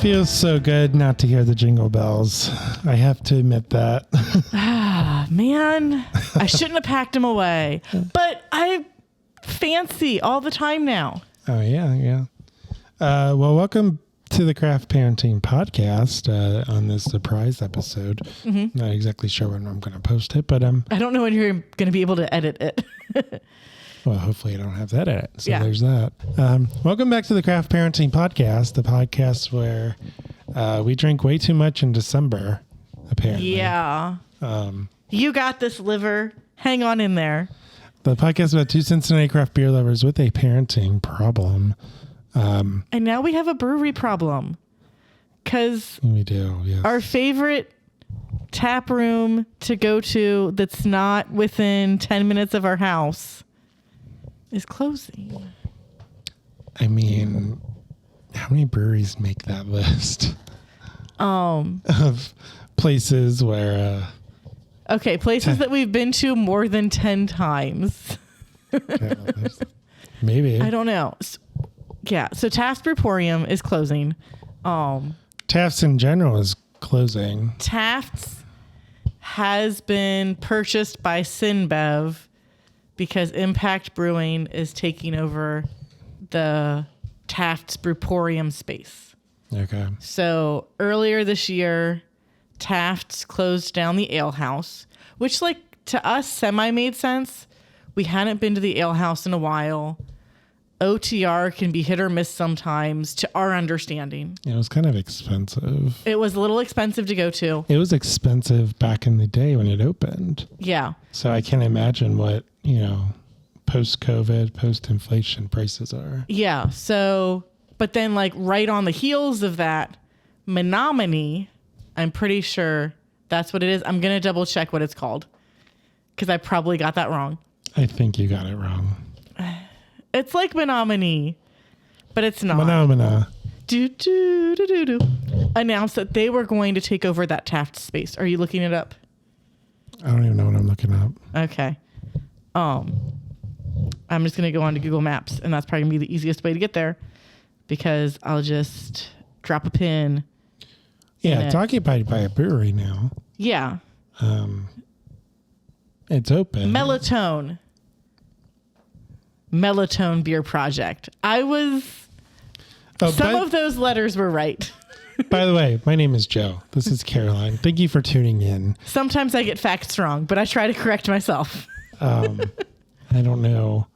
feels so good not to hear the jingle bells. I have to admit that. Man, I shouldn't have packed them away, but I fancy all the time now. Oh, yeah. Well, welcome to the Craft Parenting Podcast on this surprise episode. Mm-hmm. Not exactly sure when I'm going to post it, but I don't know when you're going to be able to edit it. Well, hopefully I don't have that edit. So there's that. Welcome back to the Craft Parenting Podcast, the podcast where we drink way too much in December, apparently. Yeah. You got this, liver. Hang on in there. The podcast about two Cincinnati craft beer lovers with a parenting problem. And now we have a brewery problem. Because we do, yes. Our favorite tap room to go to that's not within 10 minutes of our house is closing. I mean, how many breweries make that list? Of places where... okay, places that we've been to more than 10 times. Yeah, maybe. I don't know. So Taft's Brewporium is closing. Taft's in general is closing. Taft's has been purchased by SinBev because Impact Brewing is taking over the Taft's Brewporium space. Okay. So earlier this year, Taft's closed down the ale house, which to us semi made sense. We hadn't been to the ale house in a while. OTR can be hit or miss sometimes, to our understanding. It was kind of expensive. It was a little expensive to go to. It was expensive back in the day when it opened. Yeah. So I can't imagine what, post-COVID, post-inflation prices are. Yeah. So, but then right on the heels of that, Menominee, I'm pretty sure that's what it is. I'm going to double check what it's called because I probably got that wrong. I think you got it wrong. It's like Menominee, but it's not. Phenomena. Announced that they were going to take over that Taft space. Are you looking it up? I don't even know what I'm looking up. Okay. I'm just going to go on to Google Maps, and that's probably going to be the easiest way to get there because I'll just drop a pin. Yeah, it's occupied by a brewery now. Yeah. It's open. Melatonin Beer Project. Some of those letters were right. By the way, my name is Joe. This is Caroline. Thank you for tuning in. Sometimes I get facts wrong, but I try to correct myself. I don't know.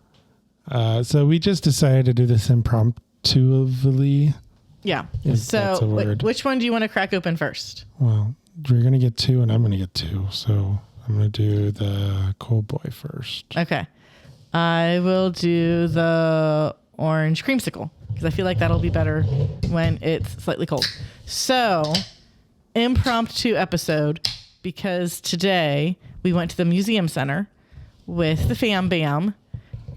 So we just decided to do this impromptuly. Yeah. That's a word. Which one do you want to crack open first? Well, you're going to get two and I'm going to get two. So I'm going to do the cold boy first. Okay. I will do the orange creamsicle because I feel like that'll be better when it's slightly cold. So, impromptu episode because today we went to the museum center with the fam bam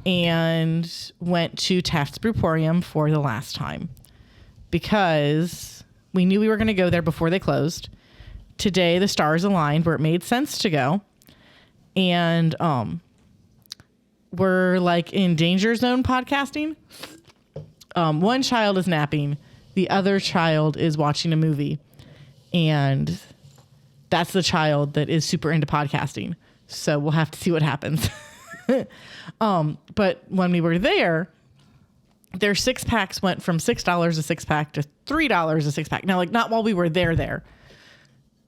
and went to Taft's Brewporium for the last time because we knew we were going to go there before they closed. Today the stars aligned where it made sense to go. And we're in danger zone podcasting. One child is napping. The other child is watching a movie. And that's the child that is super into podcasting. So we'll have to see what happens. But when we were there, their 6-packs went from $6 a 6-pack to $3 a 6-pack. Now, not while we were there.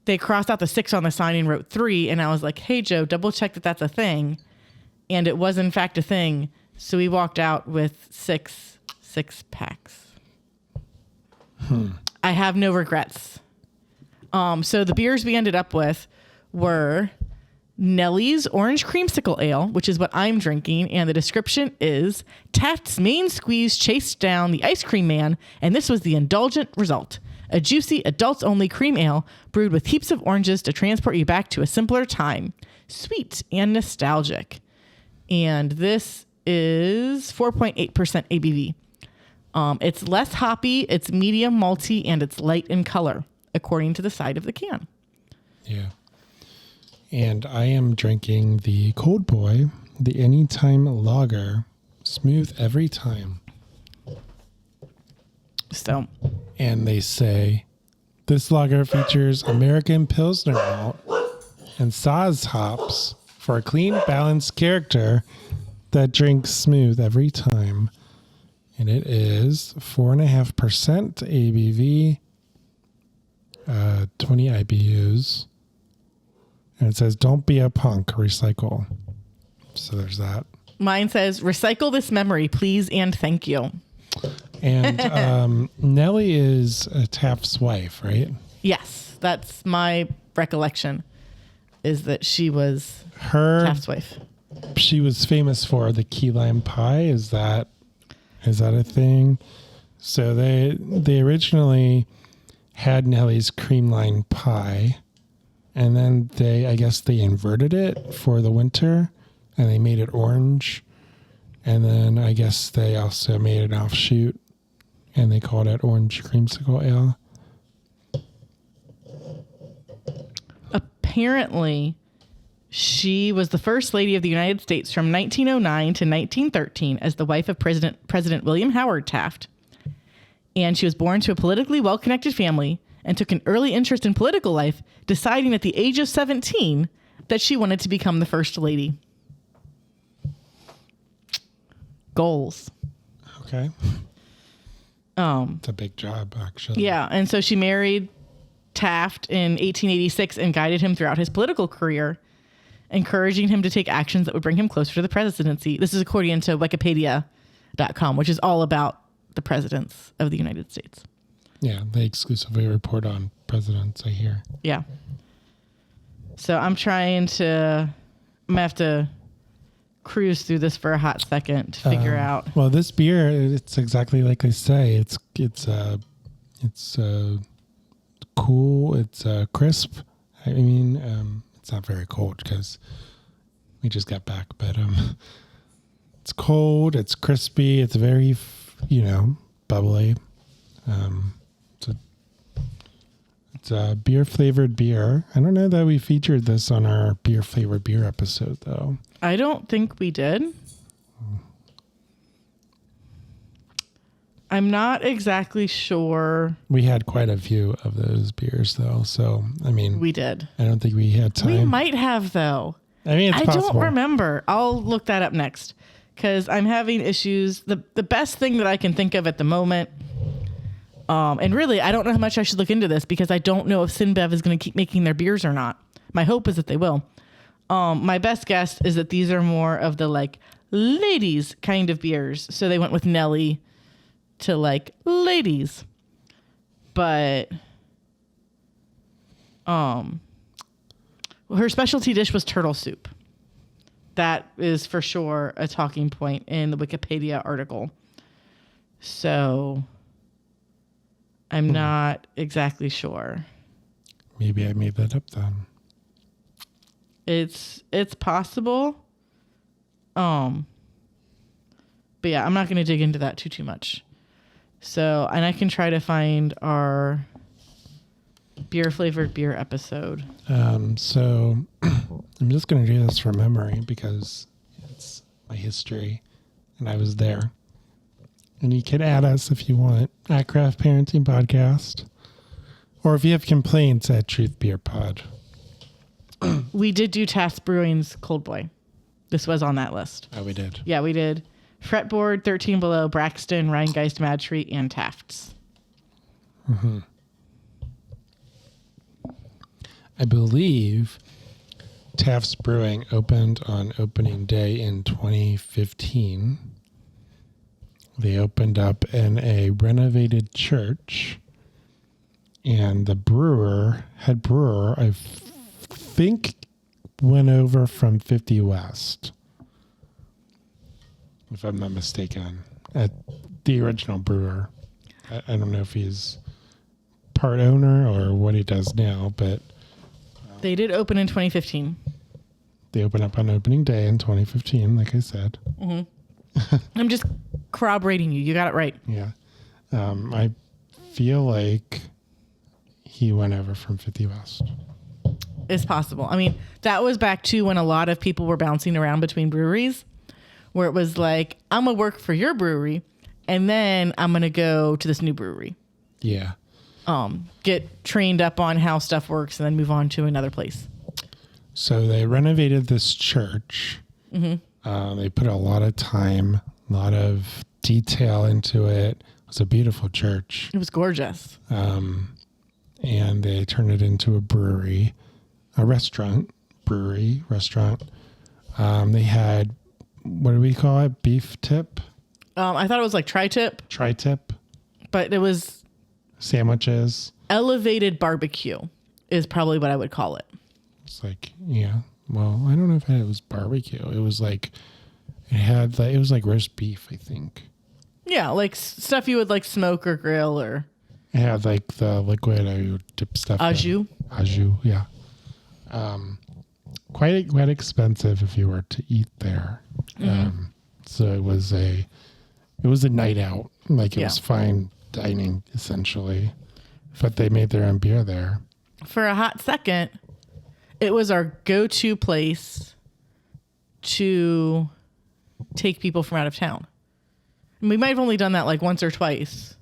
They crossed out the 6 on the sign and wrote 3. And I was like, hey, Joe, double check that that's a thing. And it was, in fact, a thing. So we walked out with 6-packs. I have no regrets. So the beers we ended up with were Nellie's Orange Creamsicle Ale, which is what I'm drinking. And the description is, Taft's main squeeze chased down the ice cream man, and this was the indulgent result. A juicy, adults-only cream ale brewed with heaps of oranges to transport you back to a simpler time. Sweet and nostalgic. And this is 4.8% ABV. It's less hoppy, it's medium malty, and it's light in color, according to the side of the can. Yeah. And I am drinking the Cold Boy, the Anytime Lager, smooth every time. So And they say, this lager features American Pilsner malt and Saaz hops for a clean, balanced character that drinks smooth every time. And it is 4.5% ABV, 20 IBUs. And it says, don't be a punk, recycle. So there's that. Mine says, recycle this memory, please and thank you. And Nellie is Taft's wife, right? Yes, that's my recollection, is that she was Taft's wife. She was famous for the key lime pie. Is that a thing? So they originally had Nellie's cream lime pie, and then I guess they inverted it for the winter, and they made it orange. And then I guess they also made an offshoot, and they called it Orange Creamsicle Ale. Apparently, she was the first lady of the United States from 1909 to 1913 as the wife of President William Howard Taft. And she was born to a politically well-connected family and took an early interest in political life, deciding at the age of 17 that she wanted to become the first lady. Goals. Okay. It's a big job, actually. Yeah, and so she married Taft in 1886 and guided him throughout his political career, encouraging him to take actions that would bring him closer to the presidency. This is according to Wikipedia.com, which is all about the presidents of the United States. Yeah, they exclusively report on presidents, I hear. Yeah. So I'm going to have to cruise through this for a hot second to figure out. Well, this beer, it's exactly like they say. It's cool. It's crisp. I mean, it's not very cold because we just got back, but it's cold. It's crispy. It's very, bubbly. It's a beer flavored beer. I don't know that we featured this on our beer flavored beer episode, though. I don't think we did. I'm not exactly sure. We had quite a few of those beers, though. So, I mean, we did. I don't think we had time. We might have, though. I mean, it's possible. I don't remember. I'll look that up next because I'm having issues. The best thing that I can think of at the moment, and really, I don't know how much I should look into this because I don't know if Sinbev is going to keep making their beers or not. My hope is that they will. My best guess is that these are more of the like ladies kind of beers. So they went with Nelly to like ladies. But her specialty dish was turtle soup. That is for sure a talking point in the Wikipedia article. So I'm not exactly sure. Maybe I made that up then. It's possible. But yeah, I'm not going to dig into that too much. So, and I can try to find our beer flavored beer episode. So I'm just going to do this from memory because it's my history and I was there. And you can add us if you want at Craft Parenting Podcast, or if you have complaints at Truth Beer Pod. We did do Taft's Brewing's Cold Boy. This was on that list. Oh, we did. Yeah, we did. Fretboard, 13 Below, Braxton, Rheingeist, Madtree, and Taft's. Mm-hmm. I believe Taft's Brewing opened on opening day in 2015. They opened up in a renovated church, and the head brewer, I think went over from 50 West, if I'm not mistaken, at the original brewer. I don't know if he's part owner or what he does now, but they did open in 2015. They opened up on opening day in 2015, like I said. Mm-hmm. I'm just corroborating you. You got it right. Yeah. I feel like he went over from 50 West. It's possible. I mean, that was back to when a lot of people were bouncing around between breweries, where it was like, I'm going to work for your brewery, and then I'm going to go to this new brewery. Yeah. Get trained up on how stuff works and then move on to another place. So they renovated this church. They put a lot of time, a lot of detail into it. It was a beautiful church. It was gorgeous. And they turned it into a brewery, a restaurant, brewery, restaurant. They had, what do we call it? Beef tip? I thought it was like tri-tip. Tri-tip? But it was... Sandwiches. Elevated barbecue is probably what I would call it. It's like, yeah. Well, I don't know if it was barbecue. It was like, it was like roast beef, I think. Yeah, like stuff you would like smoke or grill or... It had like the liquid I would dip stuff Au jus. in. Au jus, yeah. Quite expensive if you were to eat there. So it was a night out. Like it was fine dining essentially, but they made their own beer there. For a hot second, it was our go-to place to take people from out of town. And we might have only done that like once or twice.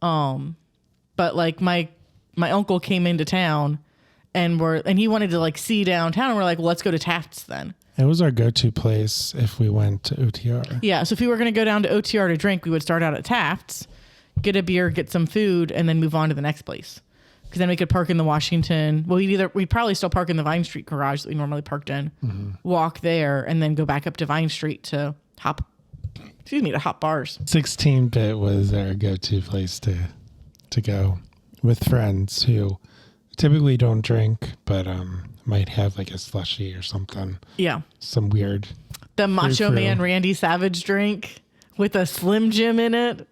But like my uncle came into town and he wanted to like see downtown and we're like, well, let's go to Taft's then. It was our go-to place if we went to OTR. Yeah. So if we were going to go down to OTR to drink, we would start out at Taft's, get a beer, get some food, and then move on to the next place. Because then we could park in the Washington. Well, we'd probably still park in the Vine Street garage that we normally parked in, walk there, and then go back up to Vine Street to hop bars. 16-bit was our go-to place to go with friends who typically don't drink, but might have like a slushie or something. Yeah. Some weird. The Macho Man Randy Savage drink with a Slim Jim in it.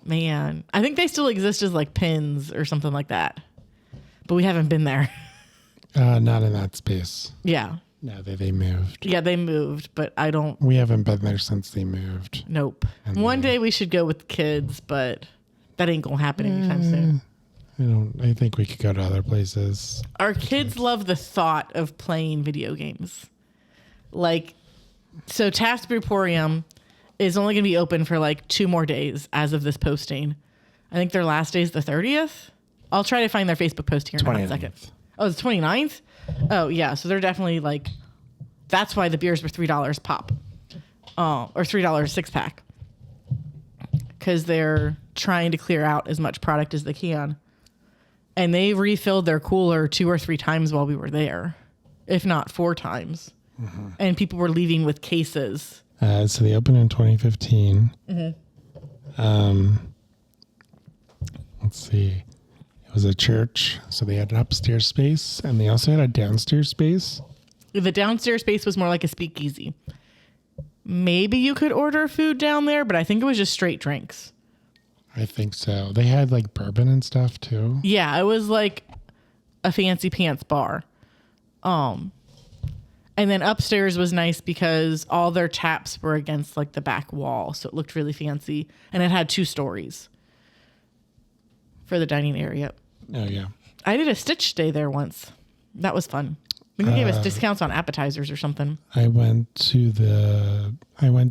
Man, I think they still exist as like pins or something like that, but we haven't been there. Not in that space. Yeah. No, they moved. Yeah, they moved, but I don't. We haven't been there since they moved. Nope. And one day we should go with kids, but that ain't gonna happen anytime soon. I think we could go to other places. Our kids love the thought of playing video games. Like, so Taft's Brewporium is only going to be open for like 2 more days as of this posting. I think their last day is the 30th. I'll try to find their Facebook post here in a second. Oh, the 29th? Oh, yeah. So they're definitely like, that's why the beers were $3 pop. Or $3 6-pack. Because they're trying to clear out as much product as they can. And they refilled their cooler 2 or 3 times while we were there, if not 4 times. And people were leaving with cases. So they opened in 2015. Let's see. It was a church, so they had an upstairs space, and they also had a downstairs space. The downstairs space was more like a speakeasy. Maybe you could order food down there, but I think it was just straight drinks. I think so. They had like bourbon and stuff too. Yeah, it was like a fancy pants bar. And then upstairs was nice because all their taps were against like the back wall. So it looked really fancy. And it had 2 stories for the dining area. Oh, yeah. I did a Stitch day there once. That was fun. I think they gave us discounts on appetizers or something. I went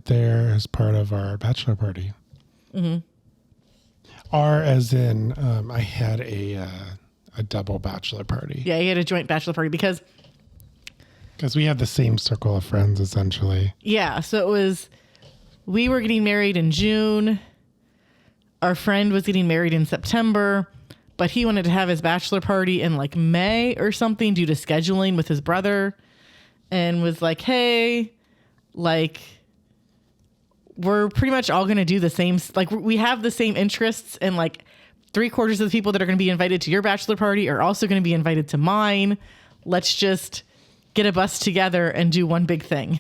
there as part of our bachelor party. Or as in, I had a double bachelor party. Yeah, you had a joint bachelor party because we had the same circle of friends, essentially. Yeah, so we were getting married in June. Our friend was getting married in September, but he wanted to have his bachelor party in like May or something due to scheduling with his brother, and was like, hey, like, we're pretty much all going to do the same. Like, we have the same interests, and like 3/4 of the people that are going to be invited to your bachelor party are also going to be invited to mine. Let's just get a bus together and do one big thing.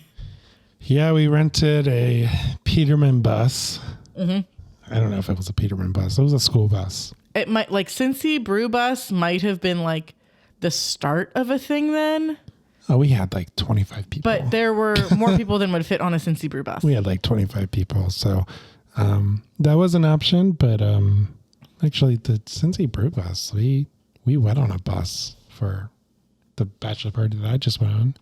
Yeah, we rented a Peterman bus. I don't know if it was a Peterman bus. It was a school bus. It might, like, Cincy Brew Bus might have been like the start of a thing then. Oh, we had like 25 people. But there were more people than would fit on a Cincy Brew Bus. We had like 25 people. So that was an option. But actually, the Cincy Brew Bus, we went on a bus for the bachelor party that I just went on.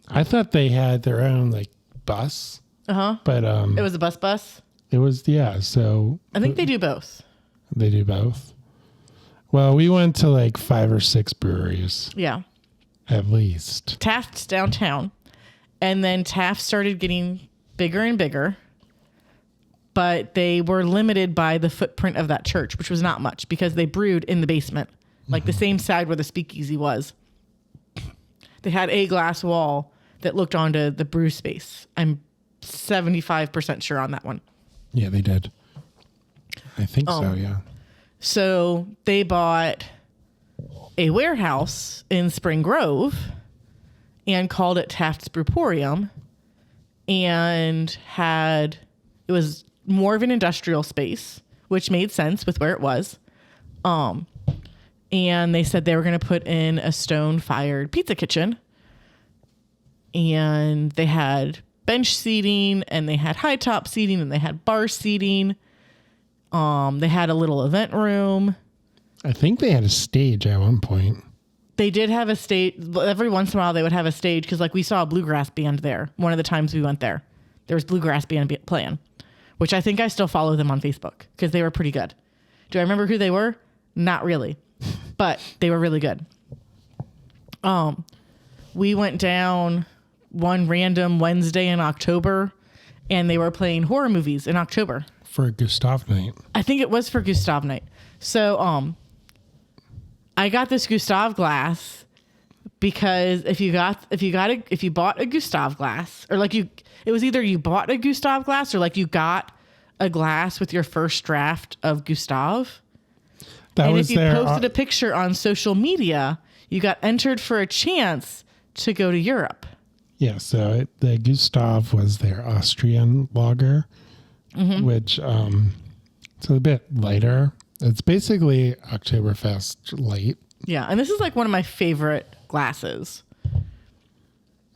I thought they had their own like bus. But it was a bus. It was, yeah. So I think they do both. They do both. Well, we went to like 5 or 6 breweries. Yeah. At least. Taft's downtown. And then Taft started getting bigger and bigger. But they were limited by the footprint of that church, which was not much because they brewed in the basement, like the same side where the speakeasy was. They had a glass wall that looked onto the brew space. I'm 75% sure on that one. Yeah, they did. I think so, yeah. So they bought a warehouse in Spring Grove and called it Taft's Brewporium, and it was more of an industrial space, which made sense with where it was. And they said they were going to put in a stone-fired pizza kitchen, and they had bench seating, and they had high top seating, and they had bar seating. They had a little event room. I think they had a stage at one point. They did have a stage. Every once in a while, they would have a stage because, like, we saw a bluegrass band there. One of the times we went there, there was bluegrass band playing, which I think I still follow them on Facebook because they were pretty good. Do I remember who they were? Not really, but they were really good. We went down one random Wednesday in October, and they were playing horror movies in October. For Gustav night. I think it was for Gustav night. So I got this Gustav glass because if you bought a Gustav glass, or like it was either you bought a Gustav glass or like you got a glass with your first draft of Gustav. And if you posted a picture on social media, you got entered for a chance to go to Europe. Yeah, so the Gustav was their Austrian lager, which it's a bit lighter. It's basically Oktoberfest light. Yeah, and this is like one of my favorite glasses.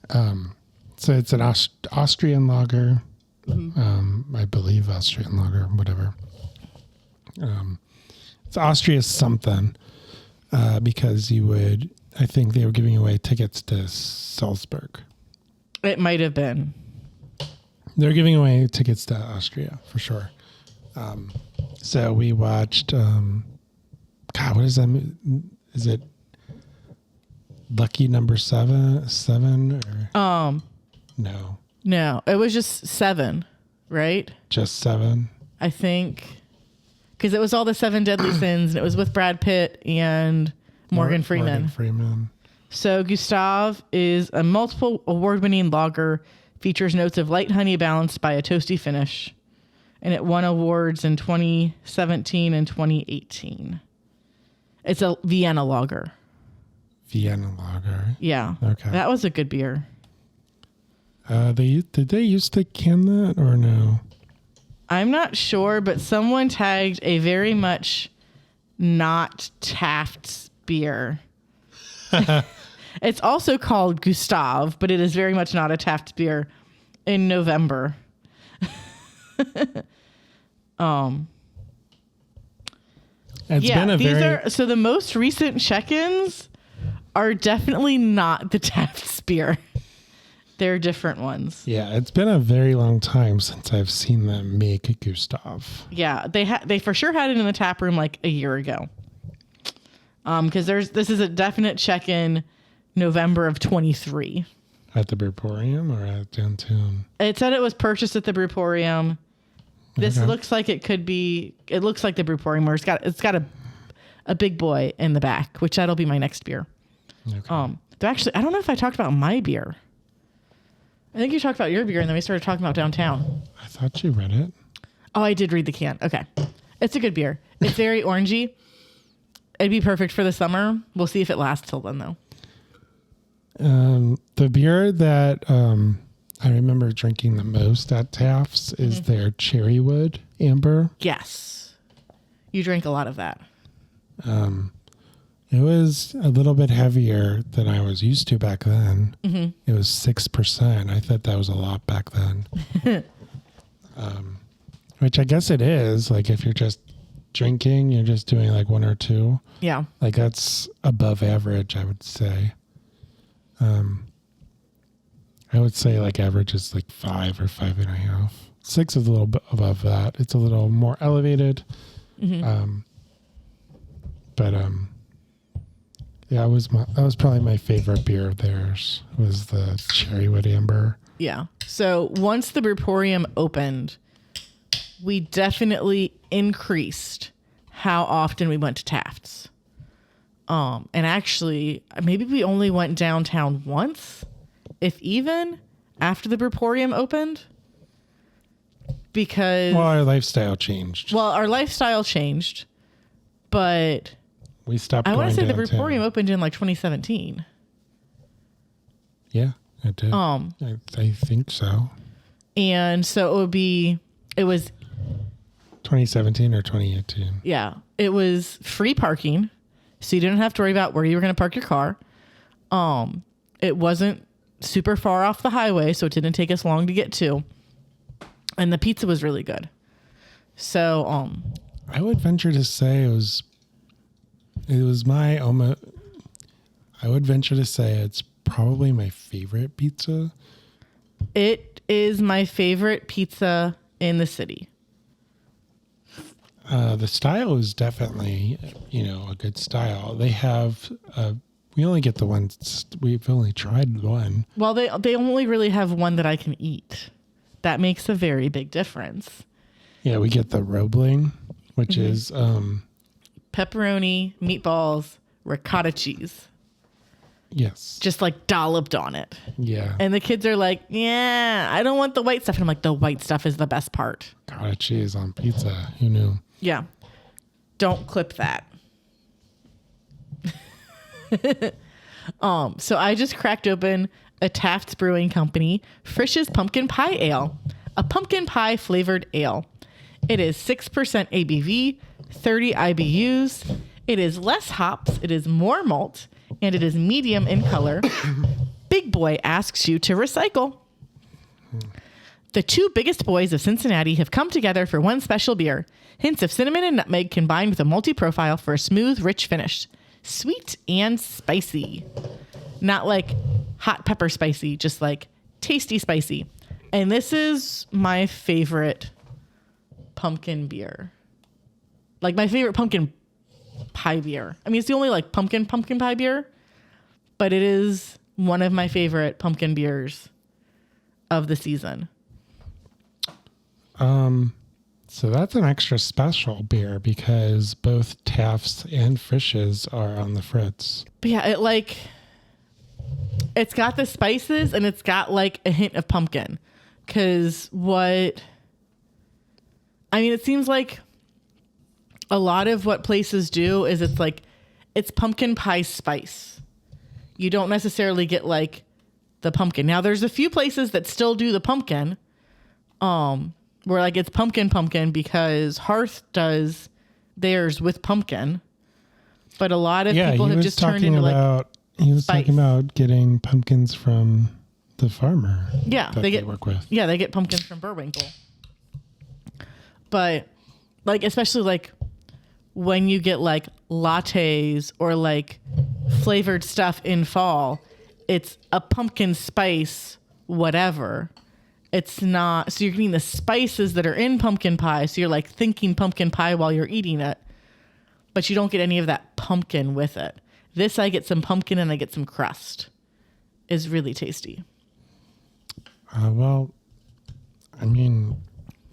So it's an Austrian lager. I believe Austrian lager, whatever. It's Austria something because I think they were giving away tickets to Salzburg. It might have been. They're giving away tickets to Austria for sure. So we watched, God, what is that? Is it Lucky Number 7 or? No, it was just 7, right? Just 7. I think, because it was all the 7 Deadly Sins, and it was with Brad Pitt and Morgan Freeman. So Gustav is a multiple award-winning lager, features notes of light honey balanced by a toasty finish, and it won awards in 2017 and 2018. It's a Vienna lager. Vienna lager. Yeah. Okay. That was a good beer. Did they used to can that or no? I'm not sure, but someone tagged a very much not Taft's beer. It's also called Gustav, but it is very much not a Taft beer in November. So the most recent check-ins are definitely not the Taft's beer. They're different ones. Yeah, it's been a very long time since I've seen them make a Gustav. Yeah, they for sure had it in the tap room like a year ago. Because this is a definite check-in November of 23. At the Brewporium or at downtown? It said it was purchased at the Brewporium. This looks like it could be. It looks like the Brewporium where it's got a big boy in the back, which that'll be my next beer. Okay. Actually, I don't know if I talked about my beer. I think you talked about your beer, and then we started talking about downtown. I thought you read it. Oh, I did read the can. Okay. It's a good beer. It's very orangey. It'd be perfect for the summer. We'll see if it lasts till then, though. The beer that I remember drinking the most at Taft's is their Cherrywood Amber. Yes. You drink a lot of that. It was a little bit heavier than I was used to back then. It was 6%. I thought that was a lot back then. Which I guess it is. Like if you're just drinking, you're just doing like 1 or 2. Yeah. Like that's above average, I would say. I would say like average is like 5 or 5.5. 6 is a little bit above that. It's a little more elevated. Yeah, that was probably my favorite beer of theirs, was the Cherrywood Amber. Yeah. So once the Brewporium opened, we definitely increased how often we went to Taft's. And actually, maybe we only went downtown once, if even, after the Brewporium opened. Because... Well, our lifestyle changed. But... We stopped I going want to say downtown. the Brewporium opened in like 2017. Yeah, it did. I think so. And so it was 2017 or 2018. Yeah. It was free parking. So you didn't have to worry about where you were going to park your car. It wasn't super far off the highway, so it didn't take us long to get to. And the pizza was really good. So, I would venture to say I would venture to say it's probably my favorite pizza. It is my favorite pizza in the city. The style is definitely, a good style. They have, we only get the ones, we've only tried one. Well, they only really have one that I can eat. That makes a very big difference. Yeah, we get the Roebling, which is pepperoni, meatballs, ricotta cheese. Yes. Just like dolloped on it. Yeah. And the kids are like, yeah, I don't want the white stuff. And I'm like, the white stuff is the best part. Ricotta cheese on pizza. Who knew? Yeah. Don't clip that. So I just cracked open a Taft's Brewing Company Frisch's Pumpkin Pie Ale, a pumpkin pie flavored ale. It is 6% ABV, 30 IBUs. It is less hops. It is more malt, and it is medium in color. Big Boy asks you to recycle. The two biggest boys of Cincinnati have come together for one special beer. Hints of cinnamon and nutmeg combined with a malty profile for a smooth, rich finish. Sweet and spicy. Not like hot pepper spicy, just like tasty spicy. And this is my favorite pumpkin beer. Like my favorite pumpkin pie beer. I mean, it's the only like pumpkin pie beer, but it is one of my favorite pumpkin beers of the season. So that's an extra special beer because both Taft's and Frisch's are on the fritz. But yeah, it's got the spices and it's got like a hint of pumpkin. Cause it seems like a lot of what places do is it's pumpkin pie spice. You don't necessarily get like the pumpkin. Now there's a few places that still do the pumpkin. Where like it's pumpkin because Hearth does theirs with pumpkin. But a lot of people have just turned into he was spice. talking about getting pumpkins from the farmer. Yeah, they work with. Yeah, they get pumpkins from Burwinkle. But like especially like when you get like lattes or like flavored stuff in fall, it's a pumpkin spice whatever. It's not, so you're getting the spices that are in pumpkin pie. So you're like thinking pumpkin pie while you're eating it, but you don't get any of that pumpkin with it. This, I get some pumpkin and I get some crust. Is really tasty. Well, I mean,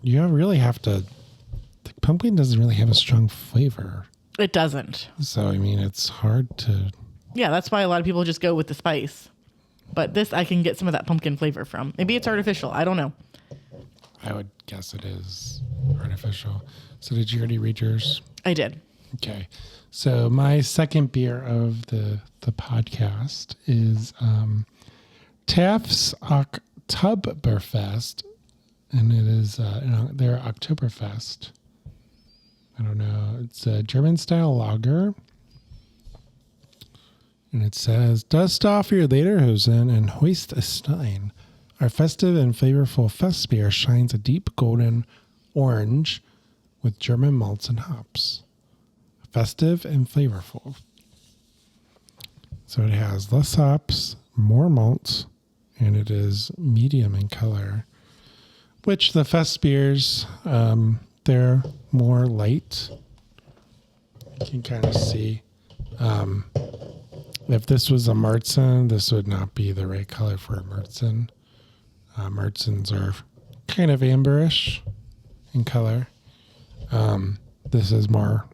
you really have to, the pumpkin doesn't really have a strong flavor. It doesn't. So, I mean, it's hard to. Yeah, that's why a lot of people just go with the spice. But this, I can get some of that pumpkin flavor from. Maybe it's artificial. I don't know. I would guess it is artificial. So did you already read yours? I did. Okay. So my second beer of the podcast is Taft's Oktoberfest. And it is their Oktoberfest. I don't know. It's a German-style lager. And it says, dust off your lederhosen and hoist a stein. Our festive and flavorful fest beer shines a deep golden orange with German malts and hops. Festive and flavorful. So it has less hops, more malts, and it is medium in color. Which the fest beers, they're more light can kind of see. If this was a Märzen, this would not be the right color for a Märzen. Märzens are kind of amberish in color. This is more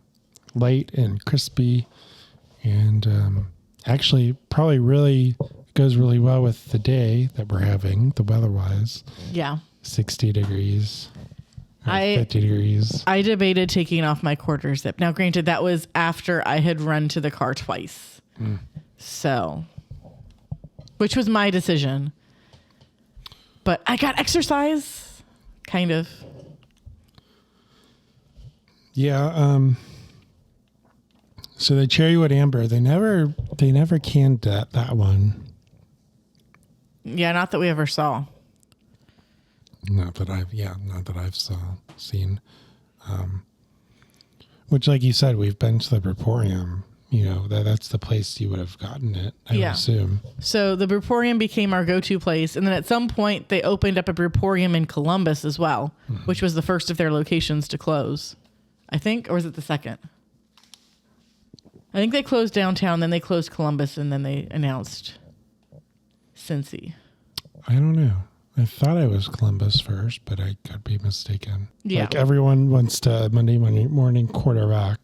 light and crispy, and actually probably really goes really well with the day that we're having, the weather-wise. Yeah. 60 degrees. 50 degrees. I debated taking off my quarter zip. Now, granted, that was after I had run to the car twice. So, which was my decision. But I got exercise, kind of. Yeah. So the Cherrywood Amber, they never canned that one. Yeah, not that we ever saw. Not that I've seen. Which, like you said, we've been to the Brewporium. You know, that's the place you would have gotten it, I would assume. So the Brewporium became our go-to place. And then at some point, they opened up a Brewporium in Columbus as well, which was the first of their locations to close, I think. Or was it the second? I think they closed downtown, then they closed Columbus, and then they announced Cincy. I don't know. I thought it was Columbus first, but I could be mistaken. Yeah. Like everyone wants to Monday morning quarterback,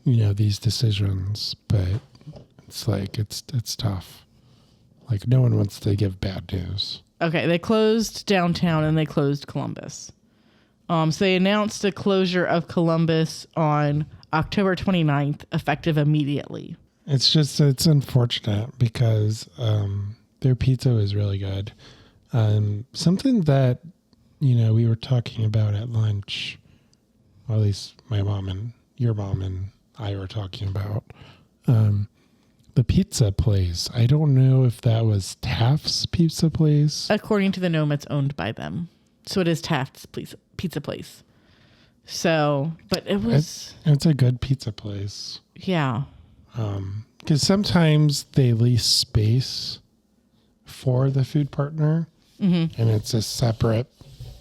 you know, these decisions, but it's like, it's tough. Like no one wants to give bad news. Okay. They closed downtown and they closed Columbus. So they announced a closure of Columbus on October 29th, effective immediately. It's unfortunate because, their pizza is really good. Something that, you know, we were talking about at lunch, or at least my mom and your mom and I were talking about, the pizza place. I don't know if that was Taft's pizza place. According to the gnome, it's owned by them. So it is Taft's pizza place. So, but it was... It's a good pizza place. Yeah. Because sometimes they lease space for the food partner, and it's a separate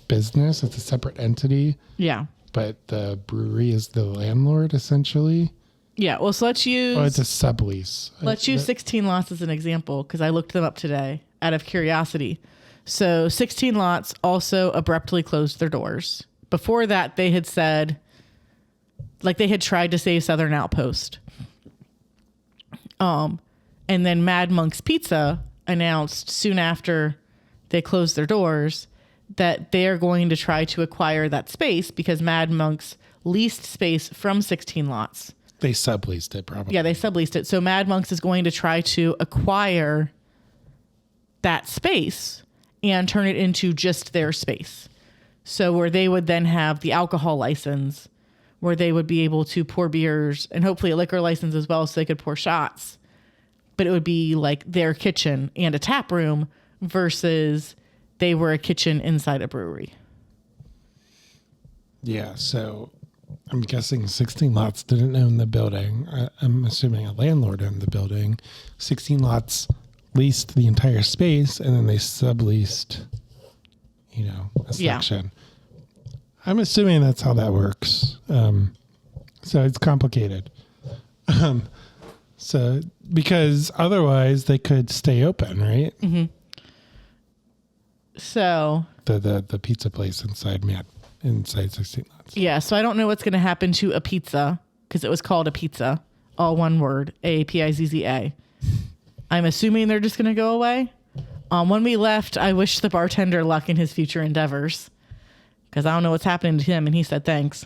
business. It's a separate entity. Yeah. But the brewery is the landlord, essentially. Yeah. Well, so let's use... Oh, it's a sublease. Let's use 16 Lots as an example, because I looked them up today out of curiosity. So 16 Lots also abruptly closed their doors. Before that, they had said, like they had tried to save Southern Outpost. And then Mad Monk's Pizza announced soon after they closed their doors that they are going to try to acquire that space because Mad Monk's leased space from 16 Lots. They subleased it, probably. Yeah, they subleased it. So Mad Monk's is going to try to acquire that space and turn it into just their space. So where they would then have the alcohol license, where they would be able to pour beers and hopefully a liquor license as well so they could pour shots. But it would be like their kitchen and a tap room versus they were a kitchen inside a brewery. Yeah, so I'm guessing 16 Lots didn't own the building. I'm assuming a landlord owned the building. 16 Lots leased the entire space, and then they subleased, you know, a section. Yeah. I'm assuming that's how that works. So it's complicated. So because otherwise they could stay open, right? Mm-hmm. So the pizza place inside 16 Lots. Yeah, so I don't know what's going to happen to a pizza because it was called a pizza, all one word, AAPIZZA. I'm assuming they're just going to go away. When we left, I wished the bartender luck in his future endeavors because I don't know what's happening to him, and he said thanks.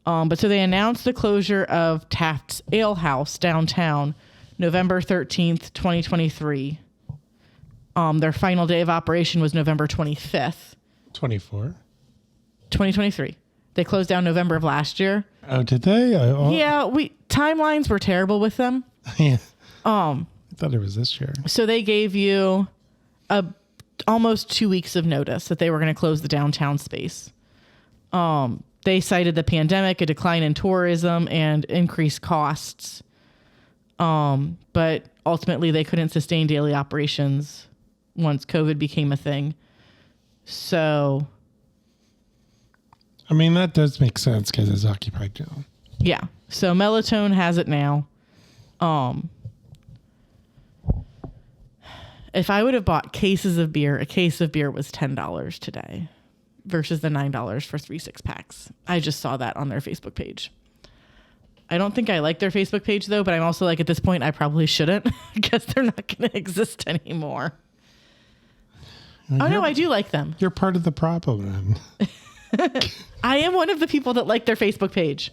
But so they announced the closure of Taft's Ale House downtown, November 13th, 2023. Their final day of operation was November 25th. 2023. They closed down November of last year. Oh, did they? Yeah, timelines were terrible with them. Yeah. I thought it was this year. So they gave you almost 2 weeks of notice that they were going to close the downtown space. They cited the pandemic, a decline in tourism, and increased costs. But ultimately, they couldn't sustain daily operations once COVID became a thing. So, I mean, that does make sense because it's occupied now. Yeah. So Melatonin has it now. If I would have bought cases of beer, a case of beer was $10 today versus the $9 for 3 6-packs. I just saw that on their Facebook page. I don't think I like their Facebook page though, but I'm also like, at this point, I probably shouldn't because they're not going to exist anymore. Oh no, I do like them. You're part of the problem then. I am one of the people that like their Facebook page.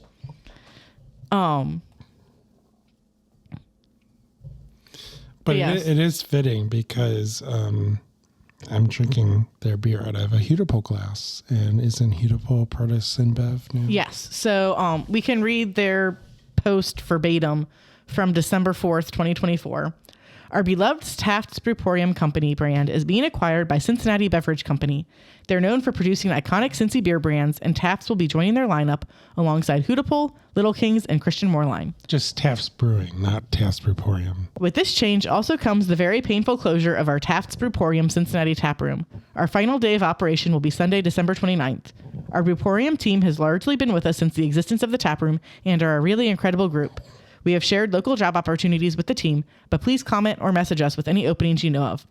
But yes. it is fitting because I'm drinking their beer out of a Hudipole glass. And isn't Hudipole part of SinBev now? Yes. So we can read their post verbatim from December 4th, 2024. Our beloved Taft's Brewporium Company brand is being acquired by Cincinnati Beverage Company. They're known for producing iconic Cincy beer brands, and Taft's will be joining their lineup alongside Hudipole, Little Kings, and Christian Moorline. Just Taft's Brewing, not Taft's Brewporium. With this change also comes the very painful closure of our Taft's Brewporium Cincinnati taproom. Our final day of operation will be Sunday, December 29th. Our Brewporium team has largely been with us since the existence of the taproom and are a really incredible group. We have shared local job opportunities with the team, but please comment or message us with any openings you know of.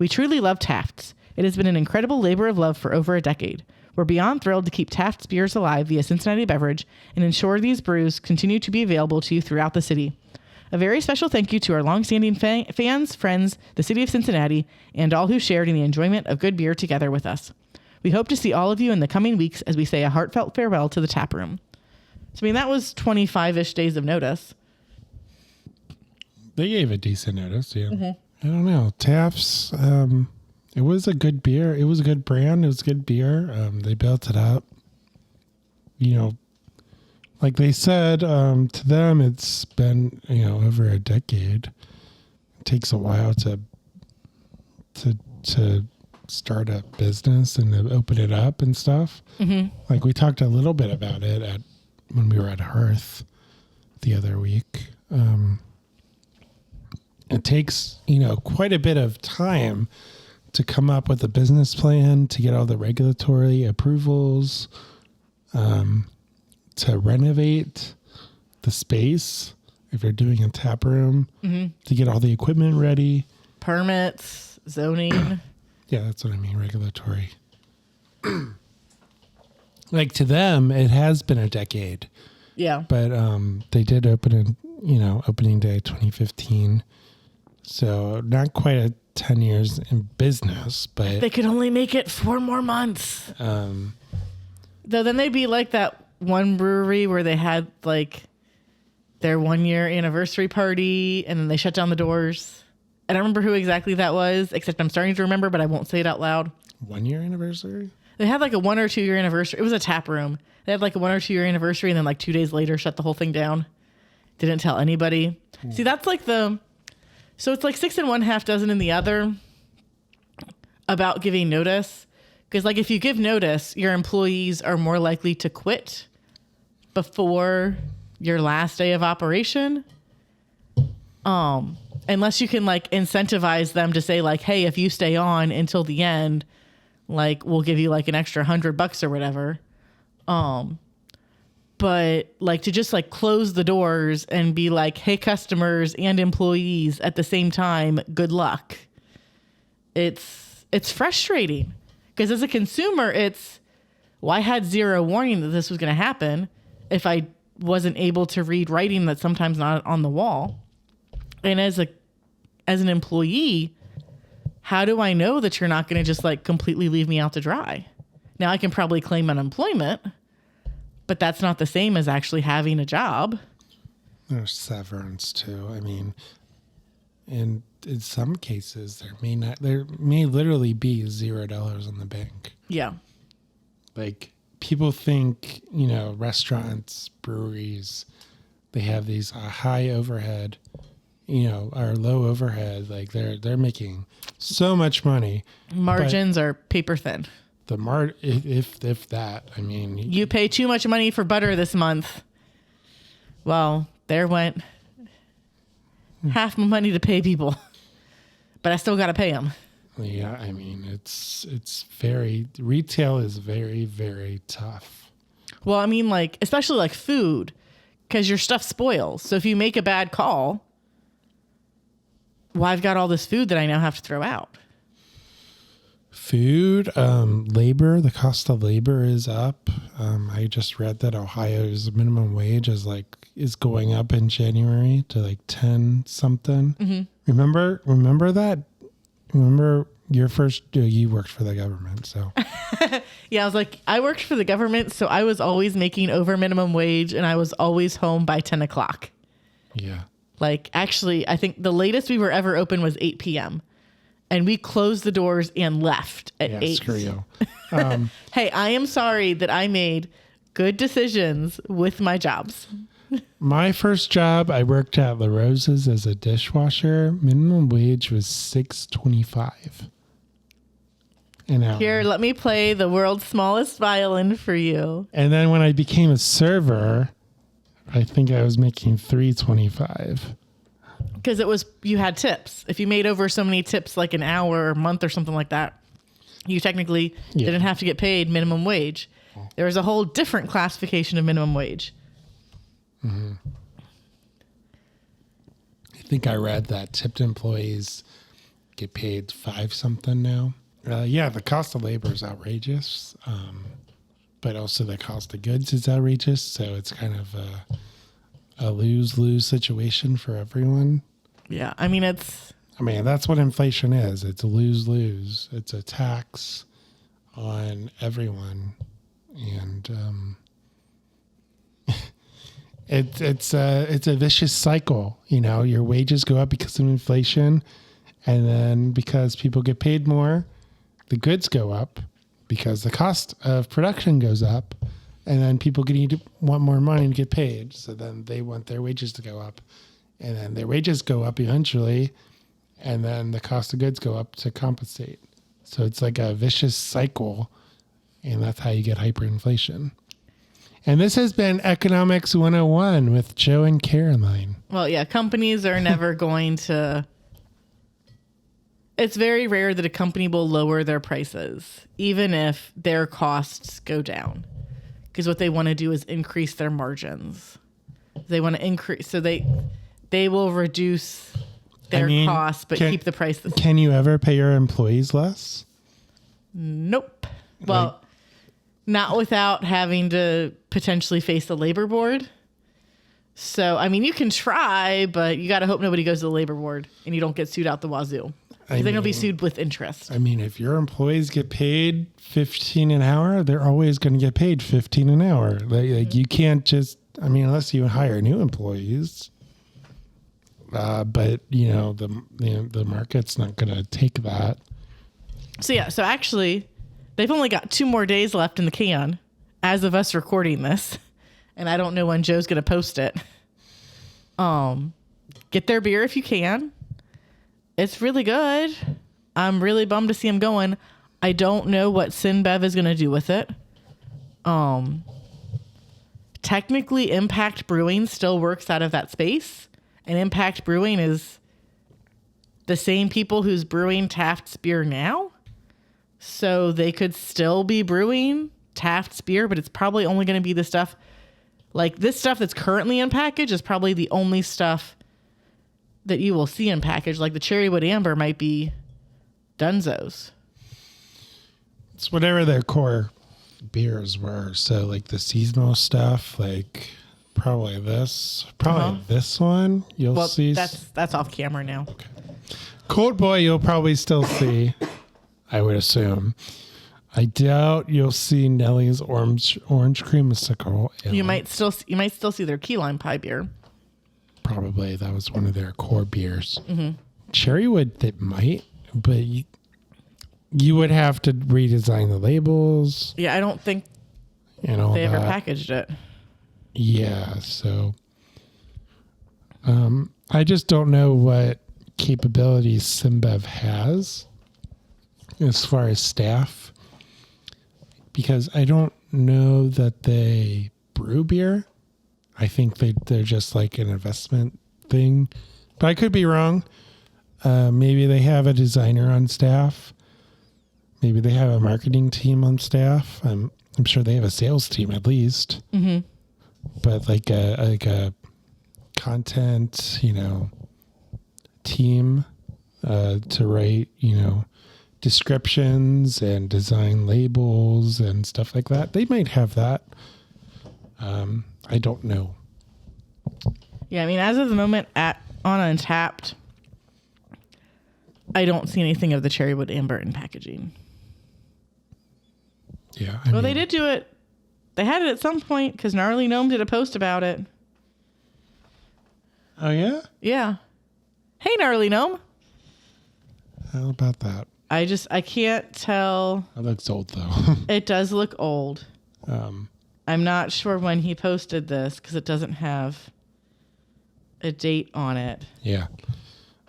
We truly love Taft's. It has been an incredible labor of love for over a decade. We're beyond thrilled to keep Taft's beers alive via Cincinnati Beverage and ensure these brews continue to be available to you throughout the city. A very special thank you to our longstanding fans, friends, the city of Cincinnati, and all who shared in the enjoyment of good beer together with us. We hope to see all of you in the coming weeks as we say a heartfelt farewell to the taproom. So, I mean, that was 25-ish days of notice. They gave a decent notice, yeah. Mm-hmm. I don't know. Taft's, it was a good beer. It was a good brand. It was good beer. They built it up. You know, like they said, to them, it's been, over a decade. It takes a while to start a business and to open it up and stuff. Mm-hmm. Like we talked a little bit about it when we were at Hearth the other week. It takes, quite a bit of time to come up with a business plan, to get all the regulatory approvals, to renovate the space if you're doing a tap room, to get all the equipment ready. Permits, zoning. Yeah, that's what I mean, regulatory. Like to them, it has been a decade. Yeah. But they did open in, opening day 2015. So not quite 10 years in business, but they could only make it 4 more months. Though then they'd be like that one brewery where they had like their 1-year anniversary party and then they shut down the doors. I don't remember who exactly that was, except I'm starting to remember, but I won't say it out loud. 1-year anniversary? They had like a 1 or 2 year anniversary. It was a tap room. They had like a 1 or 2 year anniversary and then like 2 days later shut the whole thing down. Didn't tell anybody. See, that's like so it's like 6 in one, half dozen in the other about giving notice. Because like if you give notice, your employees are more likely to quit before your last day of operation. Unless you can like incentivize them to say like, hey, if you stay on until the end, like we'll give you like an extra $100 or whatever. But like to just like close the doors and be like, hey, customers and employees at the same time, good luck. It's frustrating because as a consumer, I had zero warning that this was going to happen if I wasn't able to read writing that's sometimes not on the wall. And as an employee, how do I know that you're not going to just like completely leave me out to dry? Now I can probably claim unemployment, but that's not the same as actually having a job. There's severance too. I mean, and in some cases there may literally be $0 in the bank. Yeah. Like people think, restaurants, breweries, they have these high overhead, or low overhead. Like they're making so much money. Margins are paper thin. If that, I mean, you pay too much money for butter this month. Well, there went half my money to pay people, but I still got to pay them. Yeah. I mean, retail is very, very tough. Well, I mean, like, especially like food, because your stuff spoils. So if you make a bad call, well, I've got all this food that I now have to throw out. Food, labor, the cost of labor is up. I just read that Ohio's minimum wage is going up in January to like 10 something. Mm-hmm. Remember that? Remember your first, you worked for the government, so. Yeah, I worked for the government, so I was always making over minimum wage and I was always home by 10 o'clock. Yeah. Like, actually, I think the latest we were ever open was 8 p.m. And we closed the doors and left at 8. Screw you. Hey, I am sorry that I made good decisions with my jobs. My first job, I worked at La Rosa's as a dishwasher. Minimum wage was $6.25 an hour. Here, let me play the world's smallest violin for you. And then when I became a server, I think I was making $3.25. Because you had tips. If you made over so many tips, like an hour or a month or something like that, you technically didn't have to get paid minimum wage. There was a whole different classification of minimum wage. Mm-hmm. I think I read that tipped employees get paid $5 something now. The cost of labor is outrageous, but also the cost of goods is outrageous. So it's kind of a lose-lose situation for everyone. Yeah, I mean, that's what inflation is. It's a lose-lose. It's a tax on everyone. And it's a vicious cycle. Your wages go up because of inflation. And then because people get paid more, the goods go up because the cost of production goes up. And then people want more money to get paid. So then they want their wages to go up. And then their wages go up eventually. And then the cost of goods go up to compensate. So it's like a vicious cycle. And that's how you get hyperinflation. And this has been Economics 101 with Joe and Caroline. Well, yeah, companies are never going to... It's very rare that a company will lower their prices, even if their costs go down. Because what they want to do is increase their margins. They want to increase, so they will reduce their costs, but keep the price the same. Can you ever pay your employees less? Nope. Well, not without having to potentially face the labor board. So, I mean, you can try, but you got to hope nobody goes to the labor board and you don't get sued out the wazoo. Because then you'll be sued with interest. I mean, if your employees get paid $15 an hour, they're always going to get paid $15 an hour. Like you can't just, unless you hire new employees. But the market's not going to take that. So actually, they've only got 2 more days left in the can as of us recording this, and I don't know when Joe's going to post it. Get their beer if you can. It's really good. I'm really bummed to see them going. I don't know what SinBev is going to do with it. Technically, Impact Brewing still works out of that space. And Impact Brewing is the same people who's brewing Taft's beer now. So they could still be brewing Taft's beer, but it's probably only going to be the stuff, like this stuff that's currently in package is probably the only stuff that you will see in package. Like the Cherrywood Amber might be Dunzo's. It's whatever their core beers were. So like the seasonal stuff, like probably this one you'll see. That's off camera now. Okay. Cold Boy you'll probably still see, I would assume. I doubt you'll see Nellie's orange creamsicle. You might still see their key lime pie beer. Probably that was one of their core beers. Mm-hmm. Cherrywood, that might, but you would have to redesign the labels. Yeah, I don't think they ever packaged it. Yeah, so I just don't know what capabilities SinBev has as far as staff, because I don't know that they brew beer. I think they're just like an investment thing, but I could be wrong. Maybe they have a designer on staff. Maybe they have a marketing team on staff. I'm sure they have a sales team at least. Mm-hmm. but like a content, team to write, descriptions and design labels and stuff like that. They might have that. I don't know. Yeah, I mean, as of the moment on Untapped, I don't see anything of the cherrywood amber in packaging. Yeah. They did do it. They had it at some point because Gnarly Gnome did a post about it. Oh, yeah? Yeah. Hey, Gnarly Gnome. How about that? I can't tell. That looks old, though. It does look old. I'm not sure when he posted this because it doesn't have a date on it. Yeah.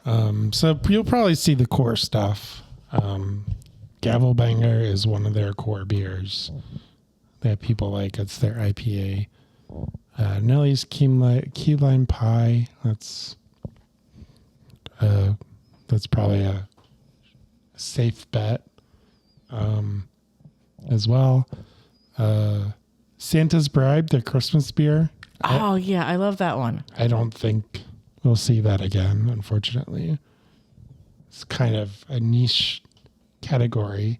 So you'll probably see the core stuff. Gavel Banger is one of their core beers that people like. It's their IPA. Nellie's Key Lime Pie. That's probably a safe bet as well. Santa's Bribe, their Christmas beer. Oh, yeah. I love that one. I don't think we'll see that again, unfortunately. It's kind of a niche category.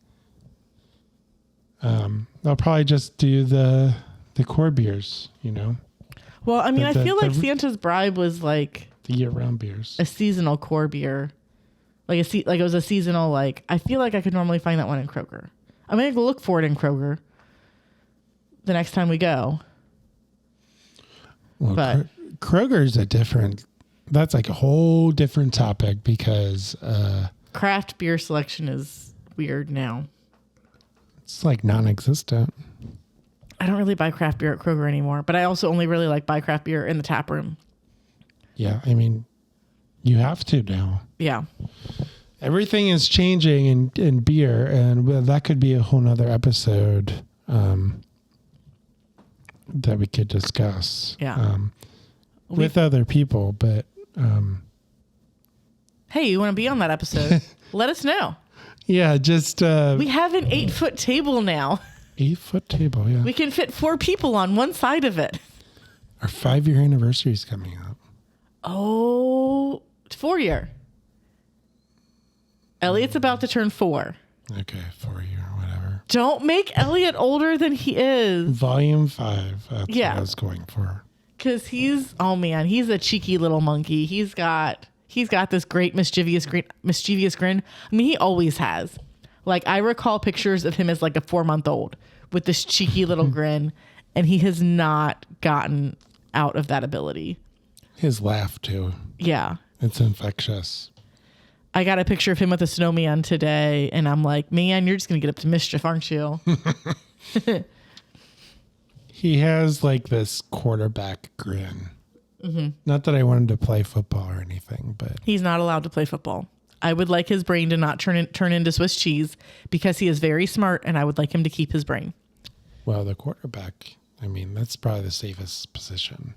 They'll probably just do the core beers, Well, I mean, I feel like Santa's Bribe was like the year-round beers. a seasonal core beer. Like it was a seasonal, I feel like I could normally find that one in Kroger. I'm going to go look for it in Kroger the next time we go. Well, but Kroger's that's like a whole different topic because craft beer selection is weird now. It's like non-existent. I don't really buy craft beer at Kroger anymore, but I also only really buy craft beer in the tap room. Yeah, I mean, you have to now. Yeah. Everything is changing in beer, and that could be a whole nother episode that we could discuss. Yeah. With other people, but hey, you want to be on that episode? Let us know. Yeah, just we have an 8-foot table now. 8-foot table, yeah. We can fit 4 people on one side of it. Our 5-year anniversary is coming up. Oh, 4-year. Elliot's about to turn 4. Okay, 4-year, whatever. Don't make Elliot older than he is. Volume 5. That's what I was going for. Because he's a cheeky little monkey. He's got this great mischievous grin. I mean, he always has. I recall pictures of him as a 4-month-old with this cheeky little grin, and he has not gotten out of that ability. His laugh, too. Yeah. It's infectious. I got a picture of him with a snowman today, and I'm like, man, you're just going to get up to mischief, aren't you? He has this quarterback grin. Mm-hmm. Not that I wanted to play football or anything, but he's not allowed to play football. I would like his brain to not turn into Swiss cheese because he is very smart, and I would like him to keep his brain. Well, the quarterback, I mean, that's probably the safest position.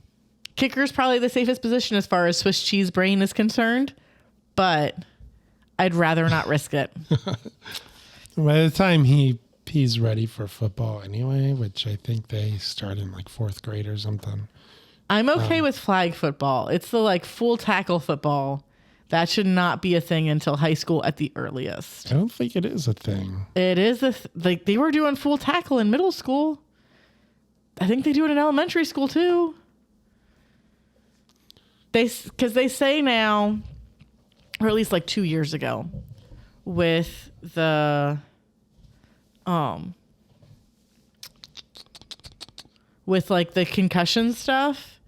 Kicker's probably the safest position as far as Swiss cheese brain is concerned, but I'd rather not risk it. By the time he's ready for football anyway, which I think they start in 4th grade or something. I'm okay with flag football. It's the full tackle football. That should not be a thing until high school at the earliest. I don't think it is a thing. It is they were doing full tackle in middle school. I think they do it in elementary school too. Because they say now, or at least 2 years ago, with the the concussion stuff,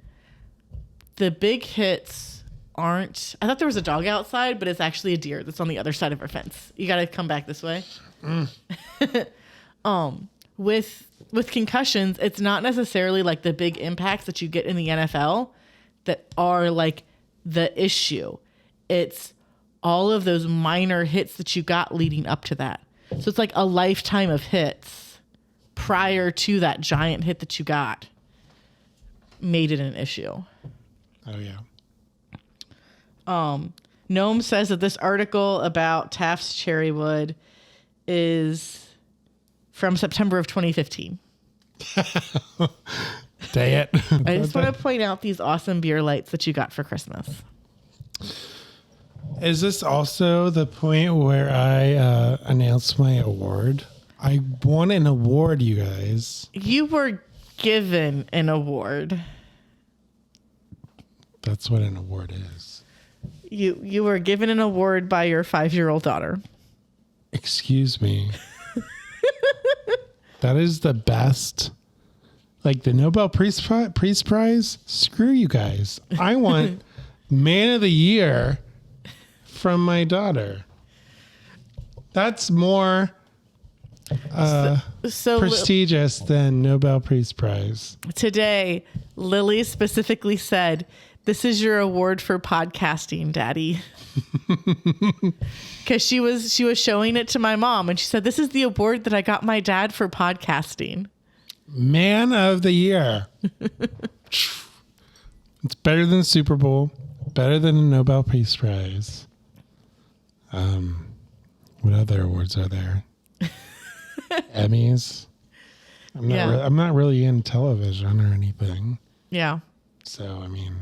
the big hits aren't. I thought there was a dog outside, but it's actually a deer that's on the other side of our fence. You got to come back this way. With concussions, it's not necessarily the big impacts that you get in the NFL that are the issue. It's all of those minor hits that you got leading up to that. So it's a lifetime of hits prior to that giant hit that you got made it an issue. Oh, yeah. Gnome says that this article about Taft's Cherrywood is from September of 2015. Day it. I just want to point out these awesome beer lights that you got for Christmas. Is this also the point where I announced my award? I won an award, you guys. You were given an award. That's what an award is. You were given an award by your 5-year-old daughter. Excuse me. That is the best. Like the Nobel Peace Prize? Screw you guys. I want Man of the Year from my daughter. That's more So prestigious than Nobel Peace Prize. today, Lily specifically said, "This is your award for podcasting, Daddy." Because she was showing it to my mom, and she said, "This is the award that I got my dad for podcasting." Man of the Year. It's better than the Super Bowl. Better than a Nobel Peace Prize. What other awards are there? Emmys. I'm not really in television or anything. Yeah, So I mean,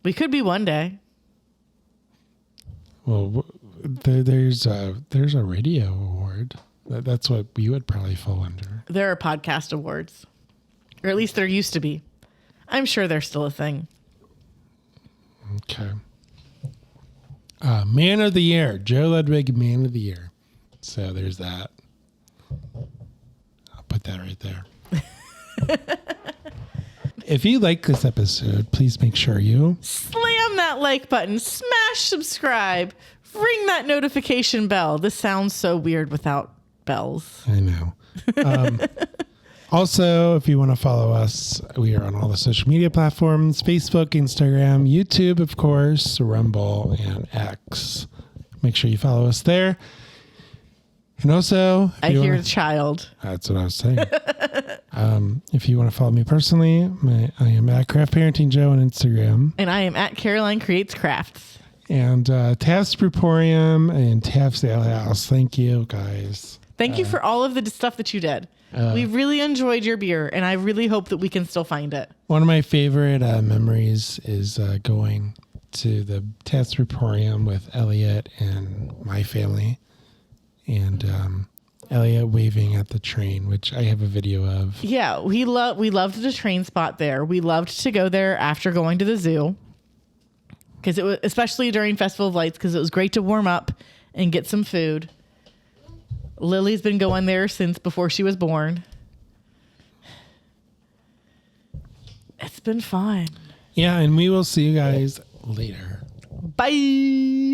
we could be one day. well, there's a radio award. That's what we would probably fall under. There are podcast awards, or at least there used to be. I'm sure they're still a thing. Okay. Man of the Year, Joe Ludwig, Man of the Year. So there's that. I'll put that right there. If you like this episode, please make sure you Slam that like button, smash subscribe, ring that notification bell. This sounds so weird without bells. I know. Also, if you want to follow us, we are on all the social media platforms, Facebook, Instagram, YouTube, of course, Rumble, and X. Make sure you follow us there. And also, I hear a child. That's what I was saying. If you want to follow me personally, I am at Craft Parenting Joe on Instagram. And I am at Caroline Creates Crafts. And Taft's Brewporium and Taft's Ale House. Thank you, guys. Thank you for all of the stuff that you did. We really enjoyed your beer, and I really hope that we can still find it. One of my favorite memories is going to the Taft's Brewporium with Elliot and my family. And Elliot waving at the train, which I have a video of. Yeah, we loved the train spot there. We loved to go there after going to the zoo. Because it was, especially during Festival of Lights, because it was great to warm up and get some food. Lily's been going there since before she was born. It's been fun. Yeah, and we will see you guys later. Bye.